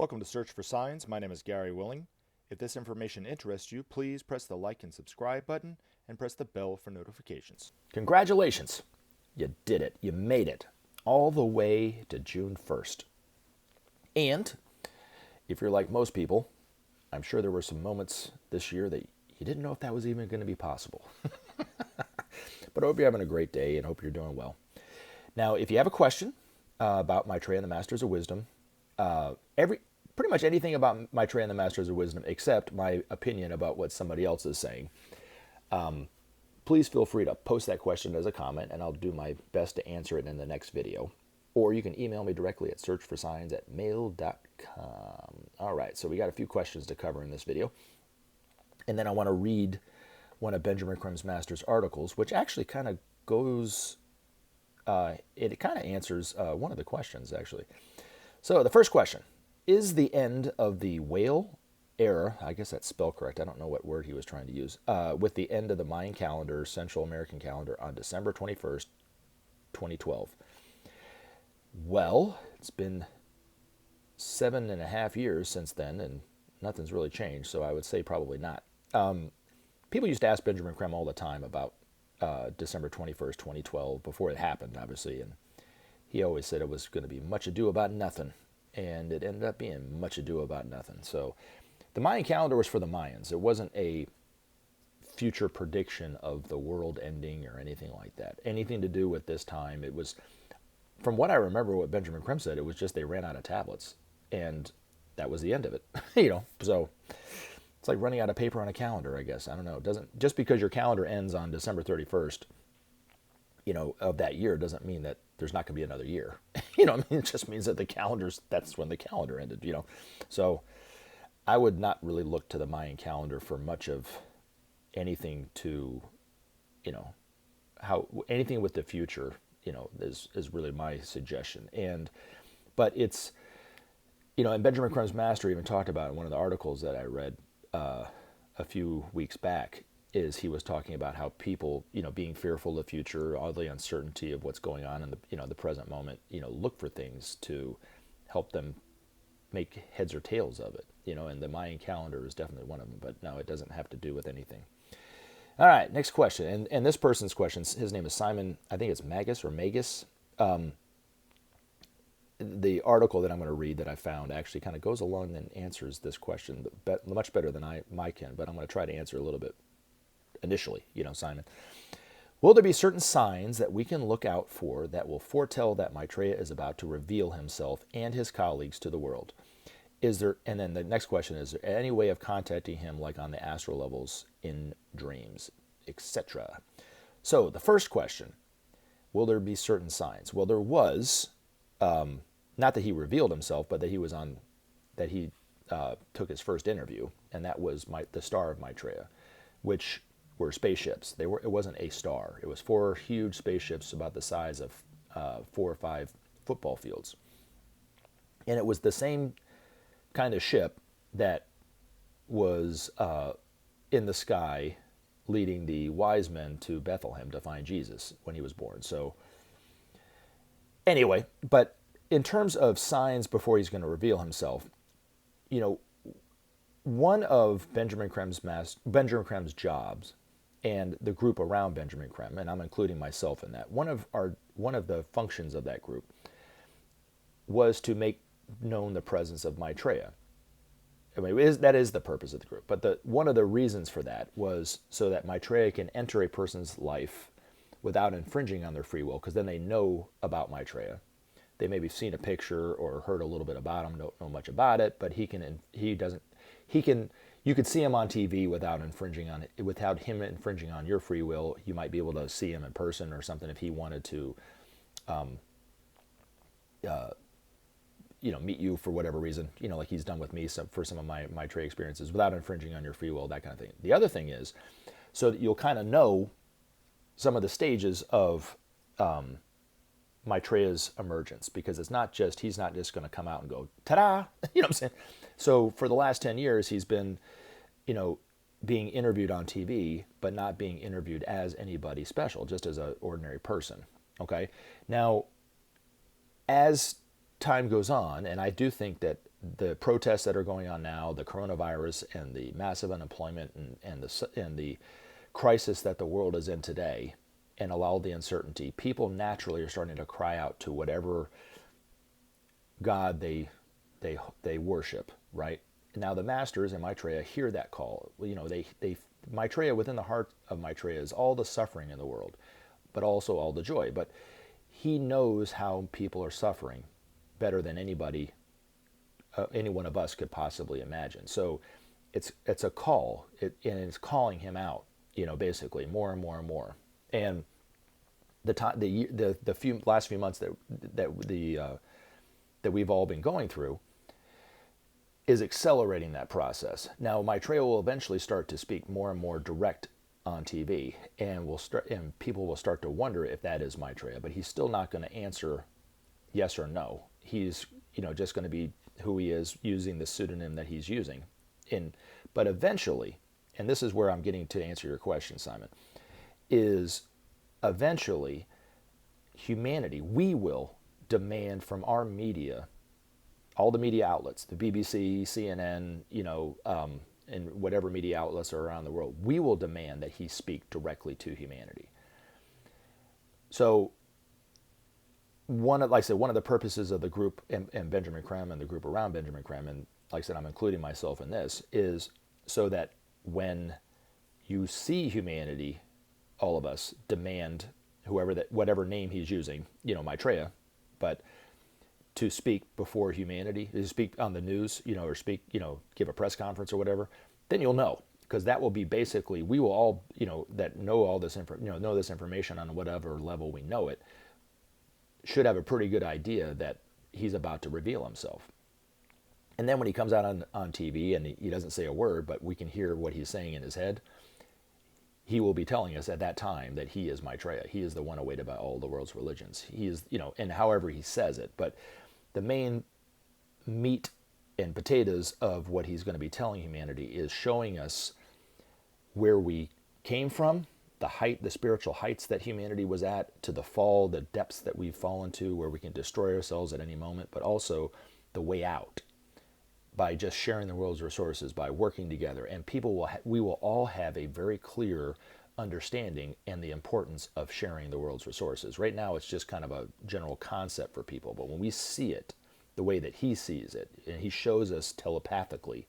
Welcome to Search for Signs. My name is Gary Willing. If this information interests you, please press the like and subscribe button and press the bell for notifications. Congratulations! You did it. You made it. All the way to June 1st. And if you're like most people, I'm sure there were some moments this year that you didn't know if that was even going to be possible. But I hope you're having a great day and hope you're doing well. Now, if you have a question about Maitreya and the Masters of Wisdom, pretty much anything about Maitreya and the Masters of Wisdom except my opinion about what somebody else is saying, please feel free to post that question as a comment, and I'll do my best to answer it in the next video. Or you can email me directly at searchforsigns@mail.com. All right, so we got a few questions to cover in this video. And then I want to read one of Benjamin Creme's Masters articles, which actually kind of goes, it kind of answers one of the questions, actually. So the first question, is the end of the whale era, I guess that's spelled correct, I don't know what word he was trying to use, with the end of the Mayan calendar, Central American calendar, on December 21st, 2012? Well, it's been 7.5 years since then, and nothing's really changed, so I would say probably not. People used to ask Benjamin Creme all the time about December 21st, 2012, before it happened, obviously, and he always said it was going to be much ado about nothing, and it ended up being much ado about nothing. So the Mayan calendar was for the Mayans. It wasn't a future prediction of the world ending or anything like that. Anything to do with this time, it was, from what I remember what Benjamin Creme said, it was just they ran out of tablets, and that was the end of it. So it's like running out of paper on a calendar, I guess. I don't know. It doesn't, just because your calendar ends on December 31st, of that year, doesn't mean that there's not going to be another year. It just means that that's when the calendar ended, So I would not really look to the Mayan calendar for much of anything to, anything with the future, is really my suggestion. But it's, and Benjamin Creme's master even talked about in one of the articles that I read a few weeks back, is he was talking about how people, being fearful of the future, all the uncertainty of what's going on in the, the present moment, look for things to help them make heads or tails of it, and the Mayan calendar is definitely one of them, but no, it doesn't have to do with anything. All right, next question, and this person's question, his name is Simon, I think it's Magus or Magus. The article that I'm going to read that I found actually kind of goes along and answers this question much better than I can, but I'm going to try to answer a little bit initially, Simon. Will there be certain signs that we can look out for that will foretell that Maitreya is about to reveal himself and his colleagues to the world? And then the next question, is there any way of contacting him, like on the astral levels, in dreams, etc.? So the first question, will there be certain signs? Well, there was, not that he revealed himself, but that he took his first interview, and that was the star of Maitreya, which were spaceships. It wasn't a star. It was 4 huge spaceships about the size of 4 or 5 football fields. And it was the same kind of ship that was in the sky leading the wise men to Bethlehem to find Jesus when he was born. So anyway, but in terms of signs before he's going to reveal himself, one of Benjamin Creme's jobs, and the group around Benjamin Creme, and I'm including myself in that, one of the functions of that group was to make known the presence of Maitreya. I mean, that is the purpose of the group. But one of the reasons for that was so that Maitreya can enter a person's life without infringing on their free will, because then they know about Maitreya. They maybe seen a picture or heard a little bit about him, don't know much about it, but you could see him on TV without him infringing on your free will. You might be able to see him in person or something if he wanted to, meet you for whatever reason, like he's done with me for some of my Maitreya experiences, without infringing on your free will, that kind of thing. The other thing is, so that you'll kind of know some of the stages of Maitreya's emergence, because he's not just going to come out and go, ta-da, you know what I'm saying? So for the last 10 years, he's been, being interviewed on TV, but not being interviewed as anybody special, just as an ordinary person, okay? Now, as time goes on, and I do think that the protests that are going on now, the coronavirus and the massive unemployment and the crisis that the world is in today, and allow the uncertainty, people naturally are starting to cry out to whatever God they worship, right? Now the masters and Maitreya hear that call. You know, they Maitreya, within the heart of Maitreya is all the suffering in the world, but also all the joy. But he knows how people are suffering better than anybody, any one of us could possibly imagine. So it's a call, and it's calling him out. You know, basically more and more and more. And the last few months that we've all been going through is accelerating that process. Now, Maitreya will eventually start to speak more and more direct on TV, and people will start to wonder if that is Maitreya. But he's still not going to answer yes or no. He's just going to be who he is, using the pseudonym that he's using. But eventually, and this is where I'm getting to answer your question, Simon, is eventually humanity, we will demand from our media, all the media outlets, the BBC, CNN, and whatever media outlets are around the world, we will demand that he speak directly to humanity. So one of the purposes of the group and Benjamin Creme and the group around Benjamin Creme, and like I said, I'm including myself in this, is so that when you see humanity, all of us demand whatever name he's using, Maitreya, but to speak before humanity, to speak on the news, or speak, give a press conference or whatever, then you'll know, because that will be basically, we will all, that know all this know this information on whatever level we know it, should have a pretty good idea that he's about to reveal himself. And then when he comes out on TV and he doesn't say a word, but we can hear what he's saying in his head, he will be telling us at that time that he is Maitreya. He is the one awaited by all the world's religions. He is, and however he says it. But the main meat and potatoes of what he's going to be telling humanity is showing us where we came from, the spiritual heights that humanity was at, to the fall, the depths that we've fallen to, where we can destroy ourselves at any moment, but also the way out, by just sharing the world's resources, by working together. And we will all have a very clear understanding and the importance of sharing the world's resources. Right now, it's just kind of a general concept for people, but when we see it the way that he sees it, and he shows us telepathically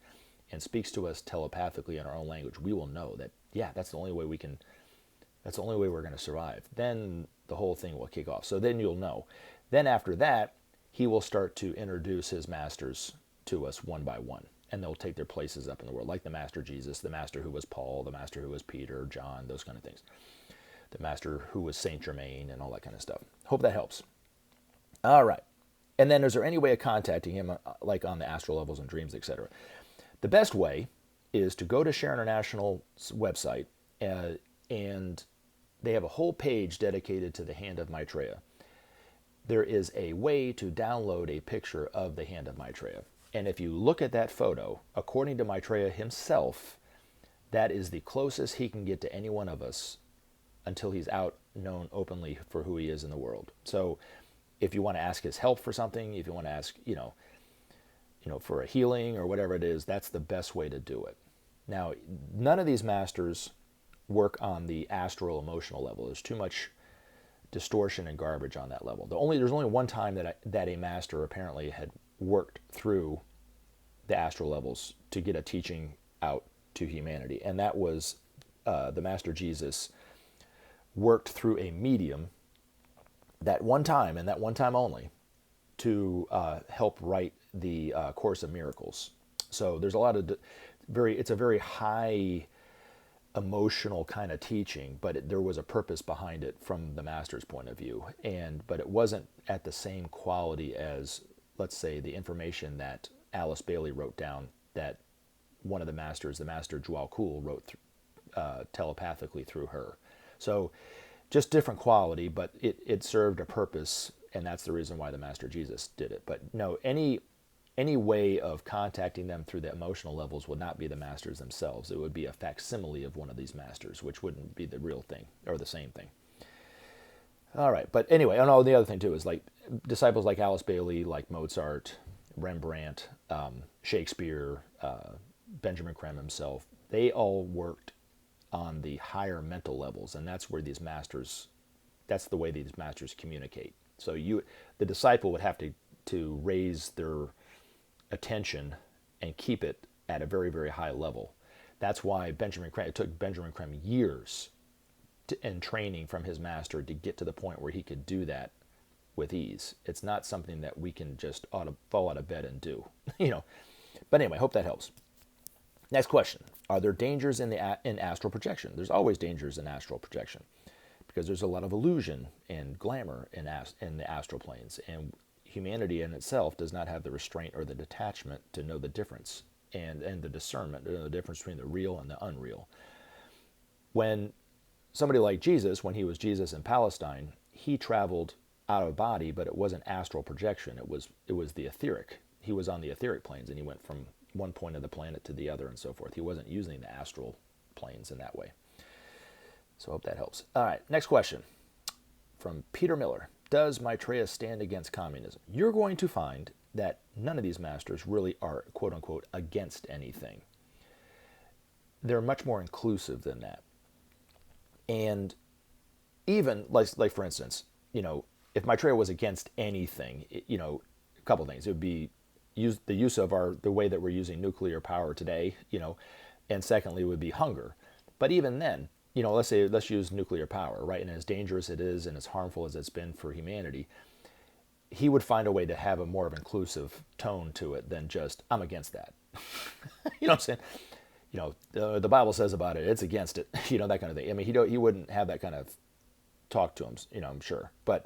and speaks to us telepathically in our own language, we will know that, yeah, that's the only way we're going to survive. Then the whole thing will kick off. So then you'll know. Then after that, he will start to introduce his masters to us one by one, and they'll take their places up in the world, like the Master Jesus, the Master who was Paul, the Master who was Peter, John, those kind of things, the Master who was Saint Germain, and all that kind of stuff. Hope that helps. All right. And then is there any way of contacting him, like on the astral levels and dreams, etc.? The best way is to go to Share International's website, and they have a whole page dedicated to the Hand of Maitreya. There is a way to download a picture of the Hand of Maitreya. And if you look at that photo, according to Maitreya himself, that is the closest he can get to any one of us until he's out known openly for who he is in the world. So if you want to ask his help for something, if you want to ask, for a healing or whatever it is, that's the best way to do it. Now, none of these masters work on the astral emotional level. There's too much distortion and garbage on that level. There's only one time that a master apparently had worked through the astral levels to get a teaching out to humanity, and that was the Master Jesus worked through a medium that one time, and that one time only, to help write the Course of Miracles. So there's a lot of it's a very high emotional kind of teaching, but there was a purpose behind it from the master's point of view, but it wasn't at the same quality as, let's say, the information that Alice Bailey wrote down, that one of the masters, the Master Djwal Khul, wrote telepathically through her. So just different quality, but it served a purpose, and that's the reason why the Master Jesus did it. But no, any way of contacting them through the emotional levels would not be the masters themselves. It would be a facsimile of one of these masters, which wouldn't be the real thing or the same thing. All right, but anyway, and the other thing too is like disciples like Alice Bailey, like Mozart, Rembrandt, Shakespeare, Benjamin Creme himself, they all worked on the higher mental levels, and that's where these masters, that's the way these masters communicate. So the disciple would have to raise their attention and keep it at a very, very high level. That's why it took Benjamin Creme years and training from his master to get to the point where he could do that with ease. It's not something that we can just fall out of bed and do, But anyway, hope that helps. Next question: are there dangers in astral projection? There's always dangers in astral projection because there's a lot of illusion and glamour in the astral planes, and humanity in itself does not have the restraint or the detachment to know the difference and the discernment to know the difference between the real and the unreal. When somebody like Jesus, when he was Jesus in Palestine, he traveled out of body, but it wasn't astral projection. It was the etheric. He was on the etheric planes, and he went from one point of the planet to the other and so forth. He wasn't using the astral planes in that way. So I hope that helps. All right, next question from Peter Miller. Does Maitreya stand against communism? You're going to find that none of these masters really are, quote unquote, against anything. They're much more inclusive than that. And even, like for instance, if Maitreya was against anything, a couple things. It would be the use of the way that we're using nuclear power today, and secondly would be hunger. But even then, let's use nuclear power, right? And as dangerous it is and as harmful as it's been for humanity, he would find a way to have a more of an inclusive tone to it than just, I'm against that. You know what I'm saying? The Bible says about it, it's against it, that kind of thing. I mean, he wouldn't have that kind of talk to him, I'm sure. But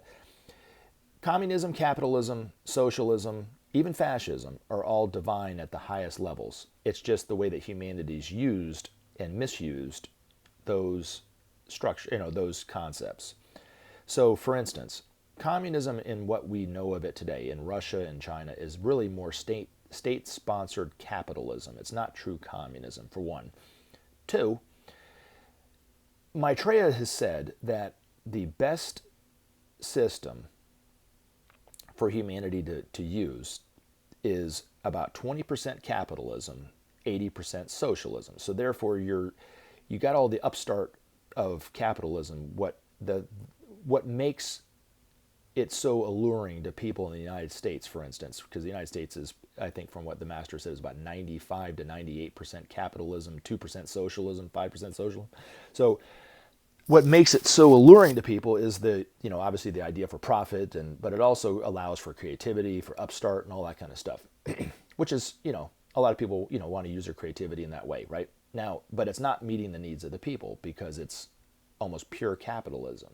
communism, capitalism, socialism, even fascism are all divine at the highest levels. It's just the way that humanity's used and misused those those concepts. So, for instance, communism in what we know of it today in Russia and China is really more state-sponsored capitalism. It's not true communism, for one. Two, Maitreya has said that the best system for humanity to use is about 20% capitalism, 80% socialism. So therefore, you got all the upstart of capitalism. What makes it so alluring to people in the United States, for instance, because the United States is, I think, from what the master says, about 95 to 98% capitalism, 2% socialism, 5% socialism. So what makes it so alluring to people is obviously the idea for profit, but it also allows for creativity, for upstart, and all that kind of stuff, which is, a lot of people, want to use their creativity in that way, right? Now, but it's not meeting the needs of the people because it's almost pure capitalism.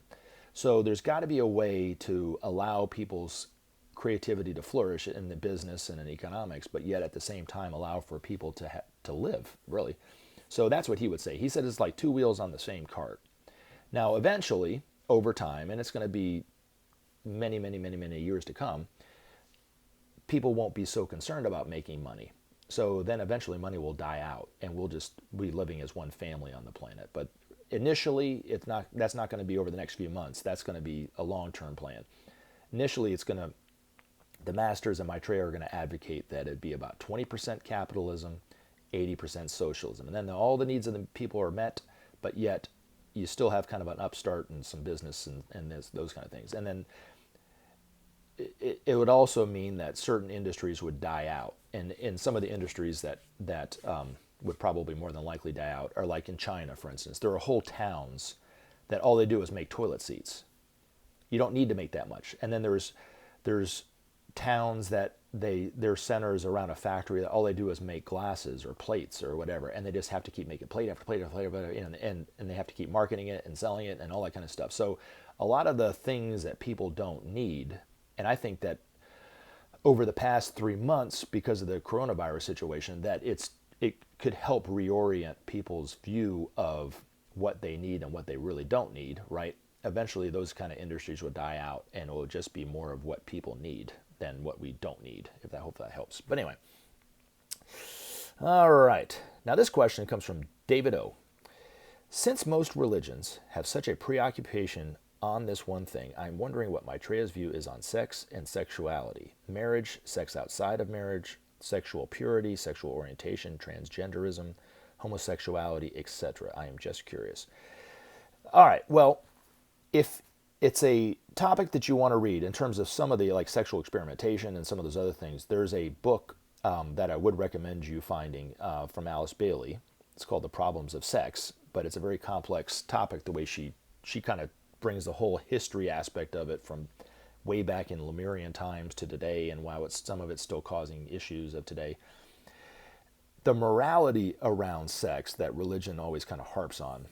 So there's got to be a way to allow people's creativity to flourish in the business and in economics, but yet at the same time allow for people to live, really. So that's what he would say. He said it's like two wheels on the same cart. Now, eventually, over time, and it's going to be many, many, many, many years to come, people won't be so concerned about making money. So then eventually money will die out and we'll just be living as one family on the planet. But initially, that's not going to be over the next few months. That's going to be a long-term plan. Initially, the masters and Maitreya are going to advocate that it be about 20% capitalism, 80% socialism. And then all the needs of the people are met, but yet you still have kind of an upstart and some business and those kind of things. And then it would also mean that certain industries would die out. And in some of the industries that would probably more than likely die out are like in China, for instance. There are whole towns that all they do is make toilet seats. You don't need to make that much. And then there's towns that their centers around a factory that all they do is make glasses or plates or whatever, and they just have to keep making plate after plate after plate, and they have to keep marketing it and selling it and all that kind of stuff. So a lot of the things that people don't need, and I think that over the past 3 months, because of the coronavirus situation, that it could help reorient people's view of what they need and what they really don't need, right? Eventually those kind of industries will die out and it will just be more of what people need than what we don't need, hope that helps. But anyway. All right. Now this question comes from David O. Since most religions have such a preoccupation on this one thing. I'm wondering what Maitreya's view is on sex and sexuality, marriage, sex outside of marriage, sexual purity, sexual orientation, transgenderism, homosexuality, etc. I am just curious. All right, well, if it's a topic that you want to read in terms of some of the like sexual experimentation and some of those other things, there's a book that I would recommend you finding from Alice Bailey. It's called The Problems of Sex, but it's a very complex topic the way she kind of brings the whole history aspect of it from way back in Lemurian times to today, and wow, some of it's still causing issues of today. The morality around sex that religion always kind of harps on,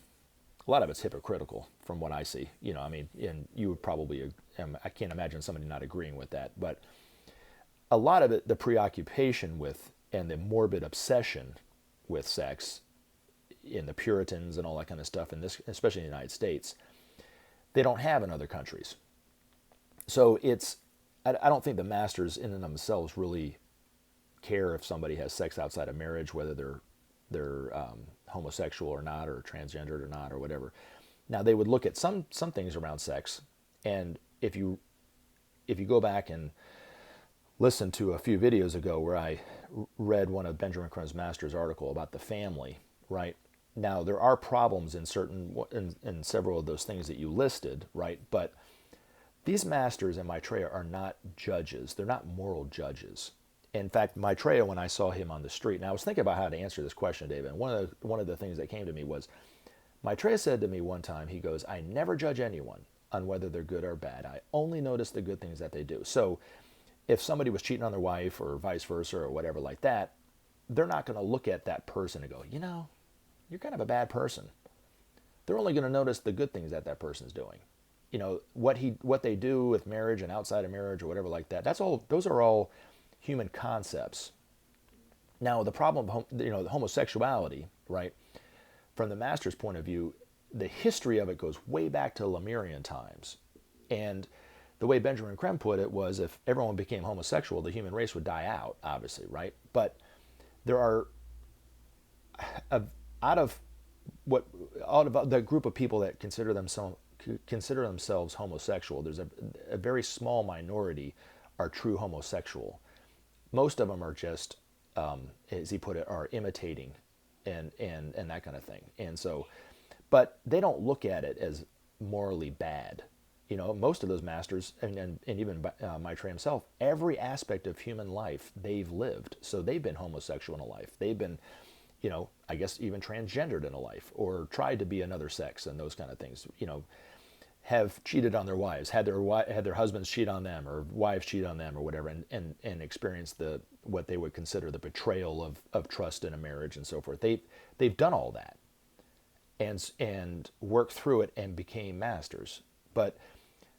a lot of it's hypocritical from what I see. You know, I mean, and you would probably, I can't imagine somebody not agreeing with that, but a lot of it, the preoccupation with and the morbid obsession with sex in the Puritans and all that kind of stuff, in this, especially in the United States, they don't have in other countries. So I don't think the masters in and of themselves really care if somebody has sex outside of marriage, whether they're homosexual or not, or transgendered or not, or whatever. Now they would look at some things around sex, and if you go back and listen to a few videos ago where I read one of Benjamin Creme's master's article about the family, right? Now there are problems in several of those things that you listed, right? But these masters in Maitreya are not judges. They're not moral judges. In fact, Maitreya, when I saw him on the street, and I was thinking about how to answer this question, David, and one of the things that came to me was, Maitreya said to me one time, he goes, I never judge anyone on whether they're good or bad. I only notice the good things that they do. So if somebody was cheating on their wife or vice versa or whatever like that, they're not going to look at that person and go, you know, you're kind of a bad person. They're only going to notice the good things that person's doing. You know, what they do with marriage and outside of marriage or whatever like that. Those are all human concepts. Now, the problem, you know, the homosexuality, right? From the master's point of view, the history of it goes way back to Lemurian times. And the way Benjamin Creme put it was, if everyone became homosexual, the human race would die out, obviously, right? But there are, out of the group of people that consider themselves homosexual, there's a very small minority are true homosexual. Most of them are just, as he put it, are imitating and that kind of thing. And so, but they don't look at it as morally bad. You know, most of those masters, and even Maitreya himself, every aspect of human life they've lived. So they've been homosexual in a life. They've been, you know, I guess even transgendered in a life, or tried to be another sex and those kind of things. You know, have cheated on their wives, had their husbands cheat on them, or wives cheat on them, or whatever, and experienced what they would consider the betrayal of trust in a marriage and so forth. They've done all that, and worked through it and became masters. But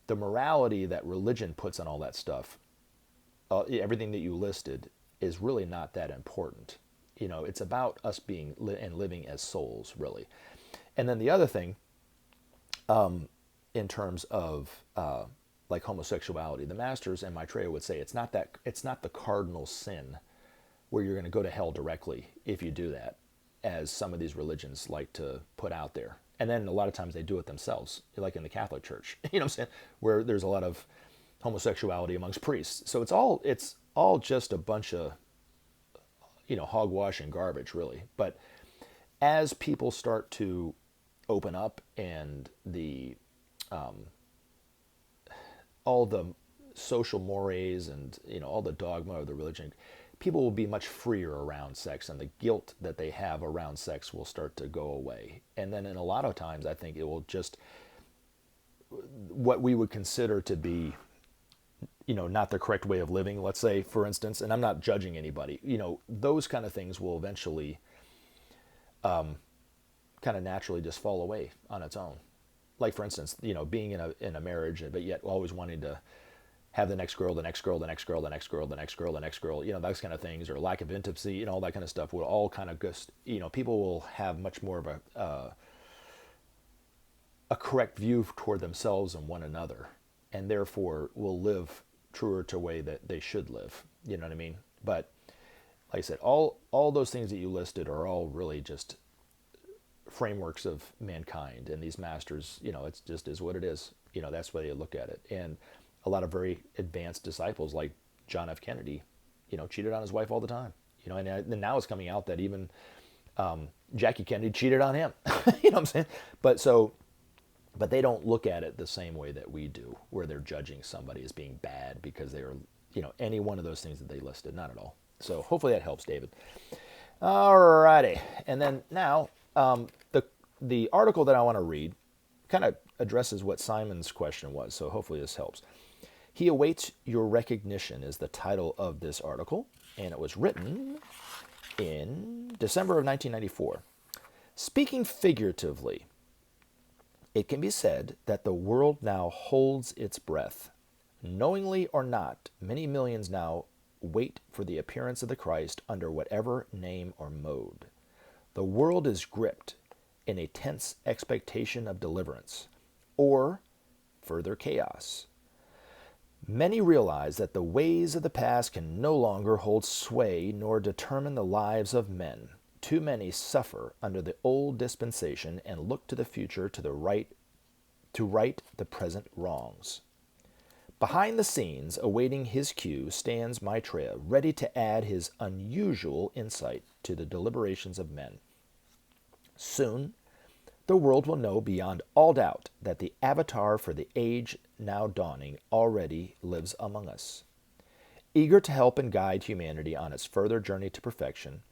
the morality that religion puts on all that stuff, everything that you listed, is really not that important. You know, it's about us being and living as souls, really. And then the other thing, in terms of like homosexuality, the masters and Maitreya would say it's not the cardinal sin where you're going to go to hell directly if you do that, as some of these religions like to put out there. And then a lot of times they do it themselves, like in the Catholic Church, you know what I'm saying, where there's a lot of homosexuality amongst priests. So it's all just a bunch of, you know, hogwash and garbage, really. But as people start to open up, and all the social mores and, you know, all the dogma of the religion, people will be much freer around sex, and the guilt that they have around sex will start to go away. And then in a lot of times, I think it will just, what we would consider to be, you know, not the correct way of living, let's say, for instance, and I'm not judging anybody, you know, those kind of things will eventually kind of naturally just fall away on its own. Like, for instance, you know, being in a marriage, but yet always wanting to have the next girl, the next girl, the next girl, the next girl, the next girl, the next girl, you know, those kind of things, or lack of intimacy, you know, all that kind of stuff will all kind of just, you know, people will have much more of a correct view toward themselves and one another, and therefore will live truer to the way that they should live. You know what I mean? But like I said, all those things that you listed are all really just frameworks of mankind, and these masters, you know, it's just is what it is. That's the way they look at it. And a lot of very advanced disciples like John F. Kennedy, cheated on his wife all the time. And now it's coming out that even Jackie Kennedy cheated on him. You know what I'm saying? But they don't look at it the same way that we do, where they're judging somebody as being bad because they are, any one of those things that they listed. Not at all. So hopefully that helps, David. Alrighty. And then now, the article that I want to read kind of addresses what Simon's question was, so hopefully this helps. He Awaits Your Recognition is the title of this article, and it was written in December of 1994. Speaking figuratively, it can be said that the world now holds its breath. Knowingly or not, many millions now wait for the appearance of the Christ under whatever name or mode. The world is gripped in a tense expectation of deliverance or further chaos. Many realize that the ways of the past can no longer hold sway nor determine the lives of men. Too many suffer under the old dispensation and look to the future to right the present wrongs. Behind the scenes, awaiting his cue, stands Maitreya, ready to add his unusual insight to the deliberations of men. Soon, the world will know beyond all doubt that the avatar for the age now dawning already lives among us. Eager to help and guide humanity on its further journey to perfection,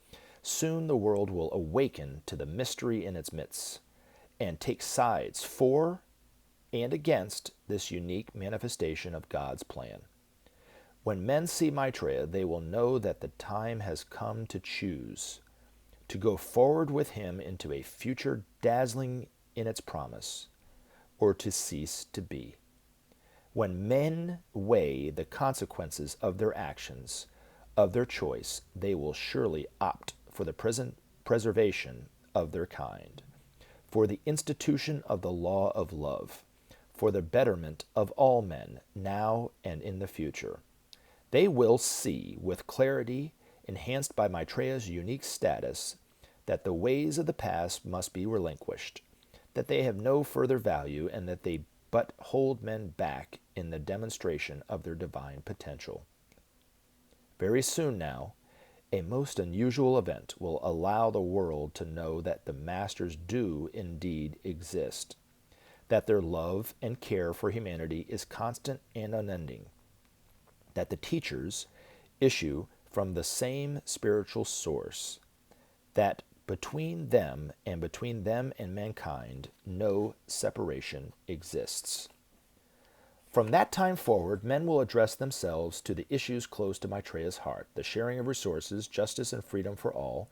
soon the world will awaken to the mystery in its midst and take sides for and against this unique manifestation of God's plan. When men see Maitreya, they will know that the time has come to choose, to go forward with him into a future dazzling in its promise, or to cease to be. When men weigh the consequences of their actions, of their choice, they will surely opt for the preservation of their kind, for the institution of the law of love, for the betterment of all men, now and in the future. They will see with clarity, enhanced by Maitreya's unique status, that the ways of the past must be relinquished, that they have no further value, and that they but hold men back in the demonstration of their divine potential. Very soon now, a most unusual event will allow the world to know that the masters do indeed exist, that their love and care for humanity is constant and unending, that the teachers issue from the same spiritual source, that between them and mankind no separation exists. From that time forward, men will address themselves to the issues close to Maitreya's heart, the sharing of resources, justice, and freedom for all.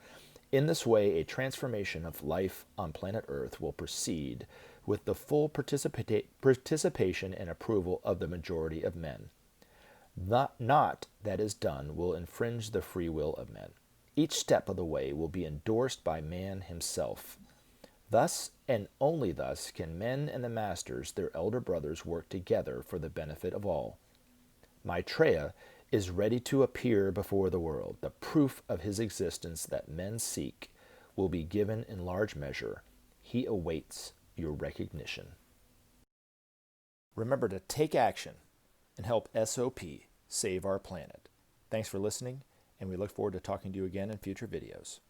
In this way, a transformation of life on planet Earth will proceed with the full participation and approval of the majority of men. Not that is done will infringe the free will of men. Each step of the way will be endorsed by man himself. Thus, and only thus, can men and the masters, their elder brothers, work together for the benefit of all. Maitreya is ready to appear before the world. The proof of his existence that men seek will be given in large measure. He awaits your recognition. Remember to take action and help SOP save our planet. Thanks for listening, and we look forward to talking to you again in future videos.